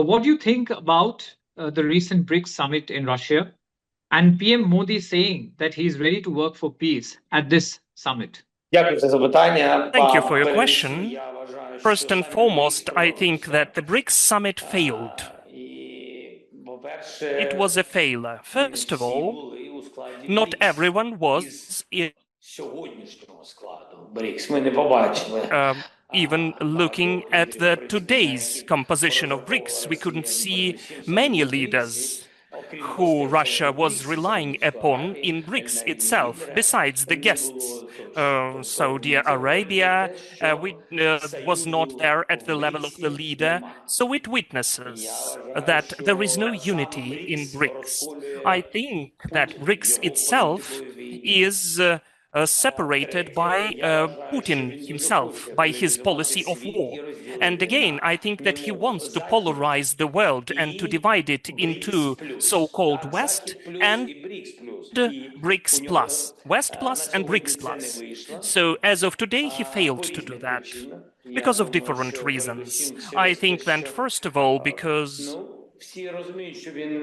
What do you think about the recent BRICS summit in Russia and PM Modi saying that he is ready to work for peace at this summit? Thank you for your question. First and foremost, I think that the BRICS summit failed. It was a failure. First of all, not everyone was even looking at today's composition of BRICS. We couldn't see many leaders who Russia was relying upon in BRICS itself, besides the guests. Saudi Arabia was not there at the level of the leader, so it witnesses that there is no unity in BRICS. I think that BRICS itself is separated by Putin himself, by his policy of war. And again, I think that he wants to polarize the world and to divide it into so-called West and BRICS-plus, West-plus and BRICS-plus. So as of today, he failed to do that because of different reasons. I think that, first of all, because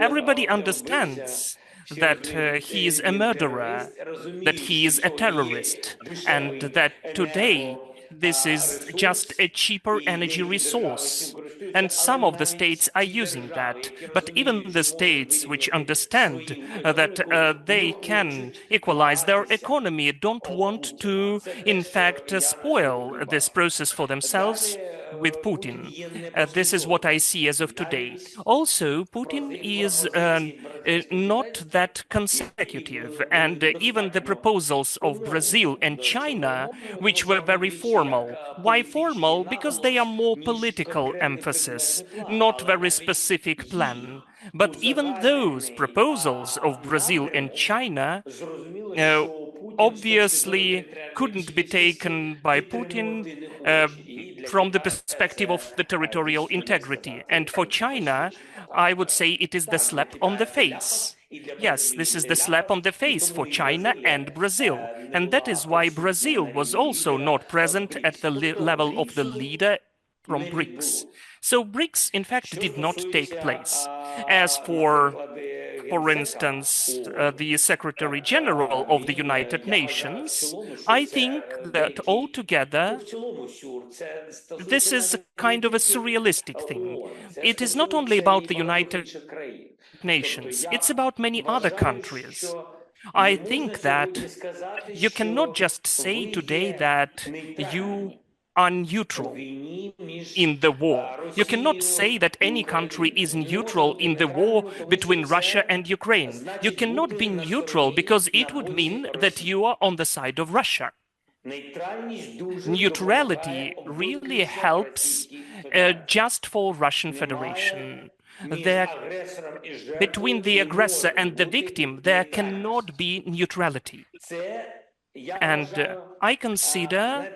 everybody understands that he is a murderer, that he is a terrorist, and that today this is just a cheaper energy resource. And some of the states are using that. But even the states which understand that they can equalize their economy don't want to, in fact, spoil this process for themselves with Putin. This is what I see as of today. Also, Putin is not that consecutive, and even the proposals of Brazil and China, which were very formal. Why formal? Because they are more political emphasis, not very specific plan. But even those proposals of Brazil and China obviously couldn't be taken by Putin from the perspective of the territorial integrity. And for China, I would say it is the slap on the face. Yes, this is the slap on the face for China and Brazil. And that is why Brazil was also not present at the level of the leader from BRICS. So BRICS, in fact, did not take place. As for instance, the Secretary General of the United Nations, I think that altogether this is kind of a surrealistic thing. It is not only about the United Nations, it's about many other countries. I think that you cannot just say today that you are neutral in the war. You cannot say that any country is neutral in the war between Russia and Ukraine. You cannot be neutral because it would mean that you are on the side of Russia. Neutrality really helps just for Russian Federation. Between the aggressor and the victim, there cannot be neutrality. And I consider,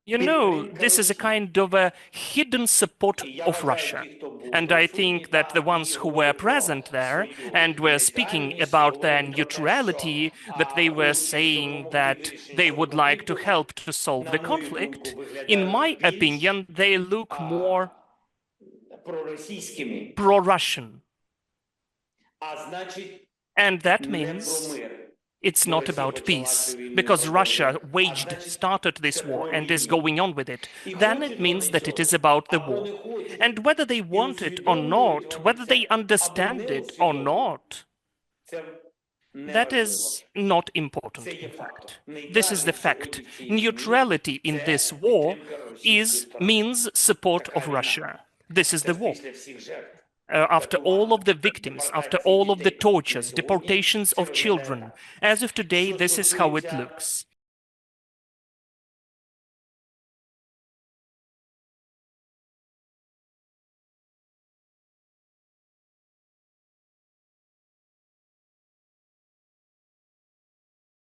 this is a kind of a hidden support of Russia. And I think that the ones who were present there and were speaking about their neutrality, that they were saying that they would like to help to solve the conflict, in my opinion, they look more pro-Russian. And that means it's not about peace, because Russia started this war and is going on with it. Then it means that it is about the war. And whether they want it or not, whether they understand it or not, that is not important, in fact. This is the fact. Neutrality in this war means support of Russia. This is the war. After all of the victims, after all of the tortures, deportations of children, as of today, this is how it looks.